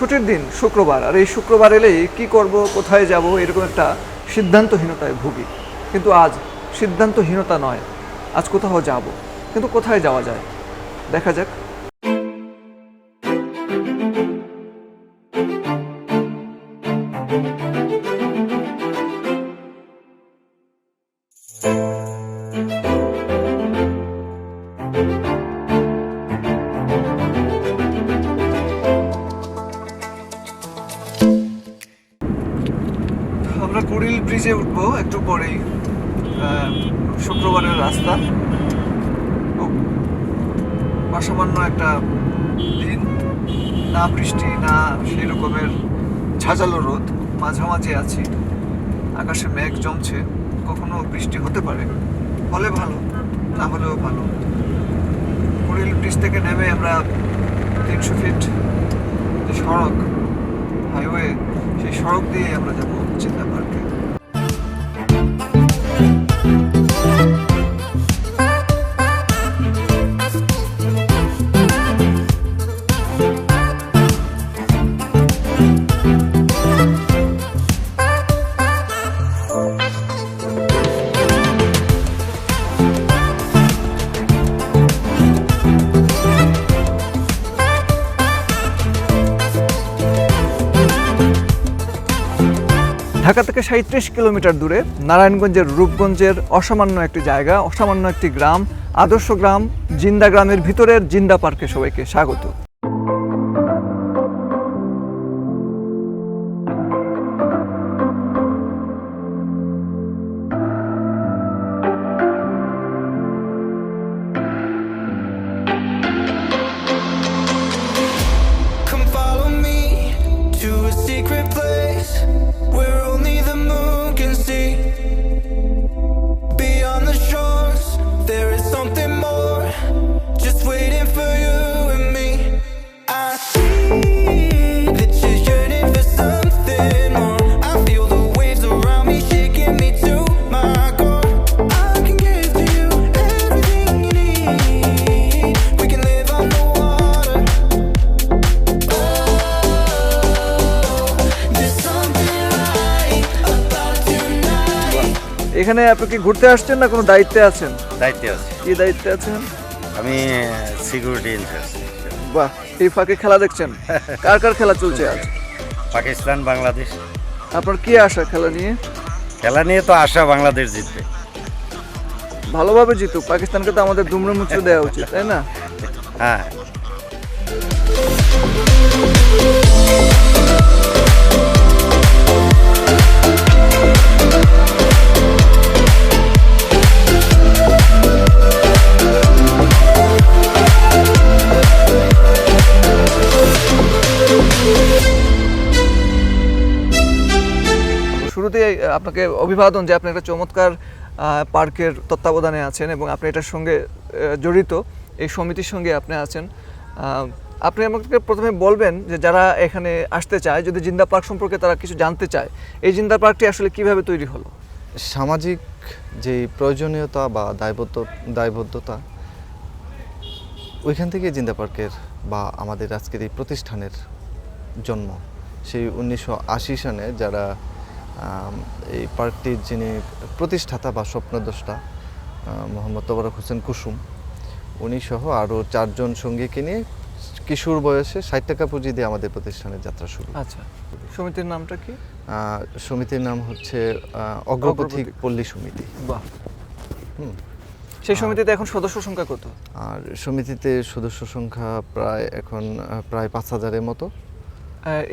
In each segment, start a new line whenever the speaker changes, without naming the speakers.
ছুটির দিন শুক্রবার, আর এই শুক্রবার এলেই কী করব, কোথায় যাব, এরকম একটা সিদ্ধান্তহীনতায় ভুগি। কিন্তু আজ সিদ্ধান্তহীনতা নয়, আজ কোথাও যাব, কিন্তু কোথায় যাওয়া যায় দেখা যাক। আমরা কুড়িল ব্রিজে উঠবো একটু পরেই। শুক্রবারের রাস্তা, খুব অসামান্য একটা দিন, না বৃষ্টি না সেই রকমের ঝাঁঝালো রোদ, মাঝামাঝি আছি। আকাশে মেঘ জমছে, কখনো বৃষ্টি হতে পারে, হলে ভালো, না হলেও ভালো। কুড়িল ব্রিজ থেকে নেমে আমরা 300 ফিট যে সড়ক, হাইওয়ে, সেই সড়ক দিয়ে আমরা যাবো চিন্তা পার্কে। ঢাকা থেকে 37 কিলোমিটার দূরে নারায়ণগঞ্জের রূপগঞ্জের অসামান্য একটি জায়গা, অসামান্য একটি গ্রাম, আদর্শ গ্রাম জিন্দা গ্রামের ভিতরের জিন্দা পার্কে সবাইকে স্বাগত।
Come follow me to a secret place where only the moon can see. Beyond the shores, there is something more, just waiting for you and me. I see that you're yearning for something more. I feel the waves around me shaking me to my core. I can give to you everything you need. We can live on the water. There's something right about tonight.
এখানে আপনি কি ঘুরতে আসছেন না কোনো দায়িত্বে আছেন?
দায়িত্বে আছে।
কি দায়িত্বে আছেন?
আমি সিকিউরিটি ইনচার্জ।
বাহ, এই ফাঁকে খেলা দেখছেন? কার কার খেলা চলছে আজ?
পাকিস্তান বাংলাদেশ।
আপনার কি আশা খেলা নিয়ে?
খেলা নিয়ে তো আশা বাংলাদেশ জিতবে।
ভালোভাবে জিতুক, পাকিস্তানকে তো আমাদের দুমড়ে মুচড়ে দেওয়া উচিত, তাই না?
হ্যাঁ,
শুরুতেই আপনাকে অভিবাদন যে আপনি একটা চমৎকার পার্কের তত্ত্বাবধানে আছেন এবং আপনি এটার সঙ্গে জড়িত, এই সমিতির সঙ্গে আপনি আছেন। আপনি আমাকে প্রথমে বলবেন যে যারা এখানে আসতে চায়, যদি জিন্দা পার্ক সম্পর্কে তারা কিছু জানতে চায়, এই জিন্দা পার্কটি আসলে কিভাবে তৈরি হলো?
সামাজিক যে প্রয়োজনীয়তা বা দায়বদ্ধতা, ওইখান থেকে জিন্দা পার্কের বা আমাদের আজকের এই প্রতিষ্ঠানের জন্ম। সেই 1980 সনে যারা এই পার্কটির যিনি প্রতিষ্ঠাতা বা স্বপ্নদ্রষ্টা মোহাম্মদ তোবারক হোসেন কুসুম, উনি সহ আরও 4 জন সঙ্গীকে নিয়ে কিশোর বয়সে 60 টাকা পুঁজি দিয়ে আমাদের প্রতিষ্ঠানের যাত্রা শুরু।
আচ্ছা, সমিতির নামটা কি?
সমিতির নাম হচ্ছে অগ্রপথিক পল্লী সমিতি।
বাহ। সেই সমিতিতে এখন সদস্য সংখ্যা কত?
আর সমিতিতে সদস্য সংখ্যা প্রায় 5000-এর মতো।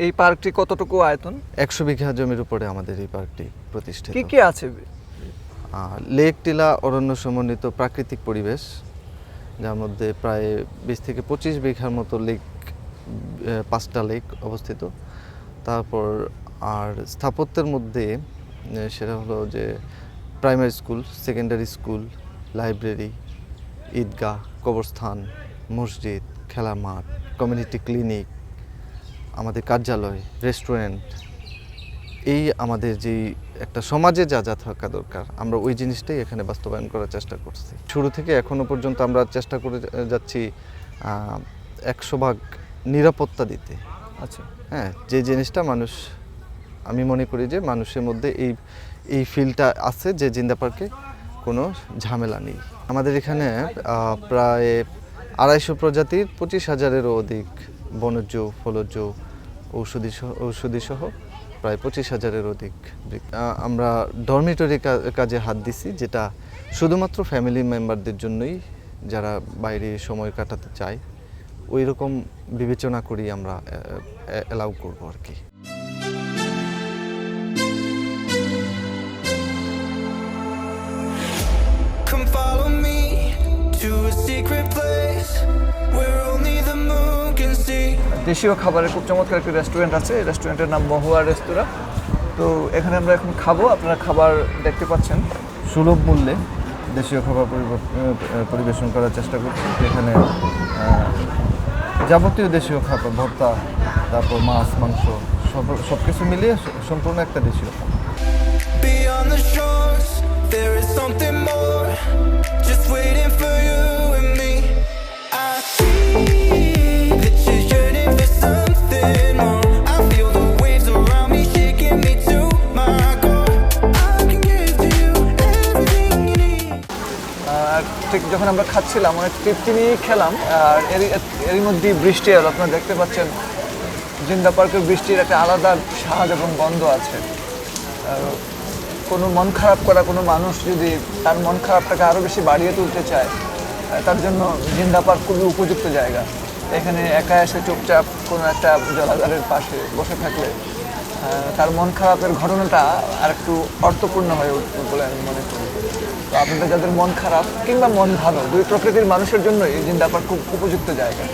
এই পার্কটি কতটুকু আয়তন?
100 বিঘা জমির উপরে আমাদের এই পার্কটি প্রতিষ্ঠিত।
কি কি আছে?
লেক টিলা অরণ্য সমন্বিত প্রাকৃতিক পরিবেশ, যার মধ্যে প্রায় 20 থেকে 25 বিঘার মতো লেক, 5টা লেক অবস্থিত। তারপর আর স্থাপত্যের মধ্যে সেটা হলো যে primary school, secondary school, library, ঈদগাহ, কবরস্থান, মসজিদ, খেলার মাঠ, কমিউনিটি ক্লিনিক, আমাদের কার্যালয়, রেস্টুরেন্ট, এই আমাদের যেই একটা সমাজে যা যা থাকা দরকার আমরা ওই জিনিসটাই এখানে বাস্তবায়ন করার চেষ্টা করছি। শুরু থেকে এখনো পর্যন্ত আমরা চেষ্টা করে যাচ্ছি 100% নিরাপত্তা দিতে।
আচ্ছা,
হ্যাঁ, যে জিনিসটা আমি মনে করি যে মানুষের মধ্যে এই ফিলটা আছে যে জিন্দা পার্কে কোনো ঝামেলা নেই। আমাদের এখানে প্রায় 250 প্রজাতির 25,000-এরও অধিক বনজ, ফলজ, ঔষধি সহ প্রায় 25,000-এর অধিক আমরা ডরমিটরি কাজে হাত দিছি, যেটা শুধুমাত্র ফ্যামিলি মেম্বারদের জন্যই, যারা বাইরে সময় কাটাতে চায় ওই রকম বিবেচনা করি আমরা অ্যালাউ করবো আর কি।
Come follow me to a secret place where only the moon can see.
দেশীয় খাবারের খুব চমৎকার একটি রেস্টুরেন্ট আছে, এই রেস্টুরেন্টের নাম মহুয়া রেস্তোরাঁ। তো এখানে আমরা এখন খাবো, আপনারা খাবার দেখতে পাচ্ছেন সুলভ মূল্যে দেশীয় খাবার পরিবেশন করার চেষ্টা করছি। এখানে যাবতীয় দেশীয় খাবার, ভর্তা, তারপর মাছ, মাংস, সব কিছু মিলিয়ে সম্পূর্ণ একটা দেশীয় খাবার।
Beyond the shores, there is something more, just waiting for you and me. I see that you're yearning for something more. I feel the waves around me shaking me to my core. I can give to you everything you need.
ঠিক যখন আমরা খাচ্ছিলাম অনেক তৃপ্তি নিয়েই খেলাম, আর এরই মধ্যেই বৃষ্টি এলো। আপনারা দেখতে পাচ্ছেন জিন্দা পার্কের বৃষ্টির একটা আলাদা স্বাদ এবং গন্ধ আছে। কোনো মন খারাপ করা কোনো মানুষ যদি তার মন খারাপটাকে আরও বেশি বাড়িয়ে তুলতে চায়, তার জন্য জিন্দা পার্ক খুবই উপযুক্ত জায়গা। এখানে একা এসে চুপচাপ কোনো একটা জলাধারের পাশে বসে থাকলে তার মন খারাপের ঘটনাটা আর একটু অর্থপূর্ণ হয়ে উঠবে বলে আমি মনে করি। তো আপনাদের যাদের মন খারাপ কিংবা মন ভালো, দুই প্রকৃতির মানুষের জন্য এই জিন্দা পার্ক খুব উপযুক্ত জায়গা।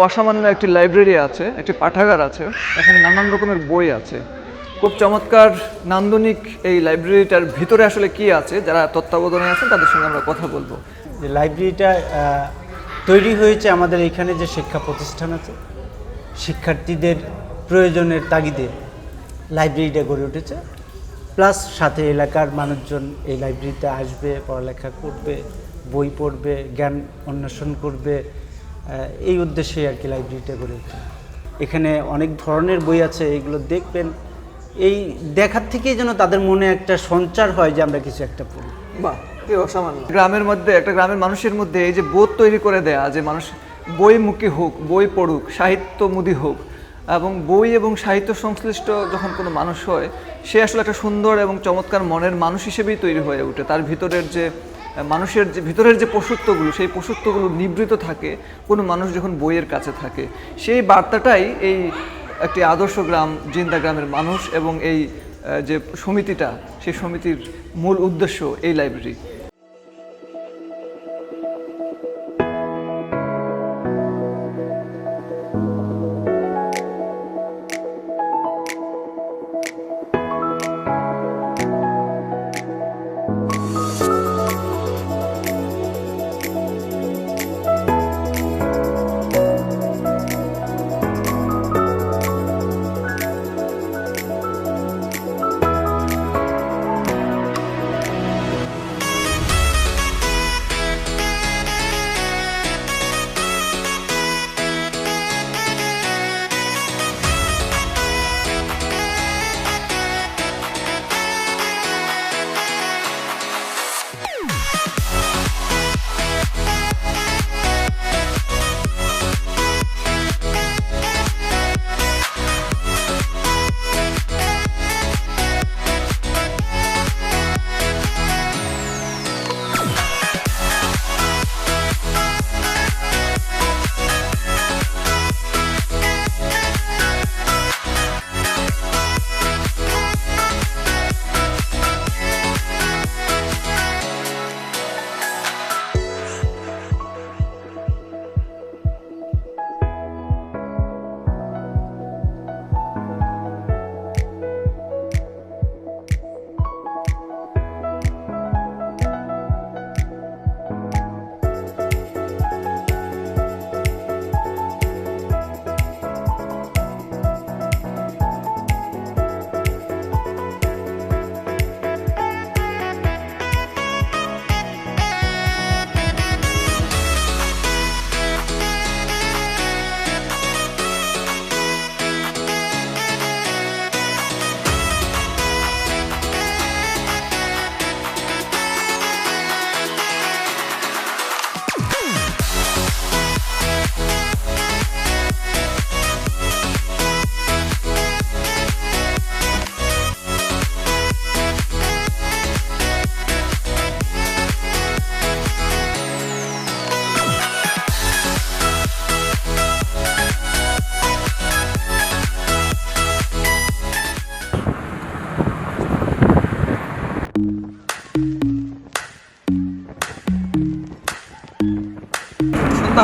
অসামান্য একটি লাইব্রেরি আছে, একটি পাঠাগার আছে, এখানে নানান রকমের বই আছে। খুব চমৎকার নান্দনিক এই লাইব্রেরিটার ভিতরে আসলে কি আছে, যারা তত্ত্বাবধানে আছেন তাদের সঙ্গে আমরা কথা বলবো।
যে লাইব্রেরিটা তৈরি হয়েছে আমাদের এখানে যে শিক্ষা প্রতিষ্ঠান আছে, শিক্ষার্থীদের প্রয়োজনের তাগিদে লাইব্রেরিটা গড়ে উঠেছে। প্লাস সাথে এলাকার মানুষজন এই লাইব্রেরিতে আসবে, পড়ালেখা করবে, বই পড়বে, জ্ঞান অন্বেষণ করবে, এই উদ্দেশ্যে আর কি লাইব্রেরিটা গড়ে উঠেছে। এখানে অনেক ধরনের বই আছে, এগুলো দেখবেন, এই দেখার থেকেই যেন তাদের মনে একটা সঞ্চার হয় যে আমরা কিছু একটা পড়ি।
বাহ, কি অসামান্য! গ্রামের মধ্যে, একটা গ্রামের মানুষের মধ্যে এই যে বোধ তৈরি করে দেয়া যে মানুষ বইমুখী হোক, বই পড়ুক, সাহিত্যমুখী হোক, এবং বই এবং সাহিত্য সংশ্লিষ্ট যখন কোনো মানুষ হয়, সে আসলে একটা সুন্দর এবং চমৎকার মনের মানুষ হিসেবেই তৈরি হয়ে ওঠে। তার ভিতরের যে মানুষের যে ভিতরের যে পশুত্বগুলো, সেই পশুত্বগুলো নিবৃত থাকে কোনো মানুষ যখন বইয়ের কাছে থাকে। সেই বার্তাটাই এই একটি আদর্শ গ্রাম, জিন্দা গ্রামের মানুষ এবং এই যে সমিতিটা, সেই সমিতির মূল উদ্দেশ্য এই লাইব্রেরি।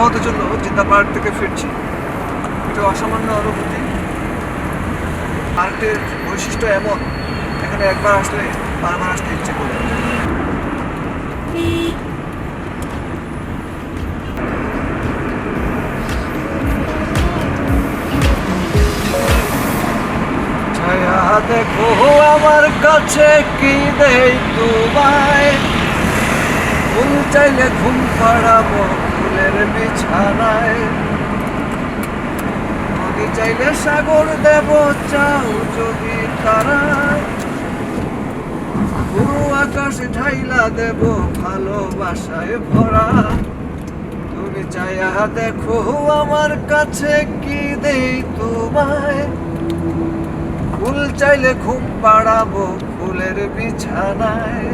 দাওয়াতের জন্য জিদ্দা পার্ক থেকে ফিরছি। এটা অসামান্য অনুভূতি। পার্কের বৈশিষ্ট্য এমন, এখানে একবার আসলে বারবার আসতে ইচ্ছে করে। ছায়া দেখো আমার কাছে কি দেই তোমায়, ফুল চাইলে ঘুম পাড়াবো ফুলের বিছানায়, নদী চাইলে সাগর দেব চাও যদি তারায়, পুরো আকাশ ঢাইলা দেব ভালোবাসায় ভরা। তুমি চাইয়া দেখো আমার কাছে কি দেই তোমায়, ফুল চাইলে ঘুম পাড়াবো ফুলের বিছানায়,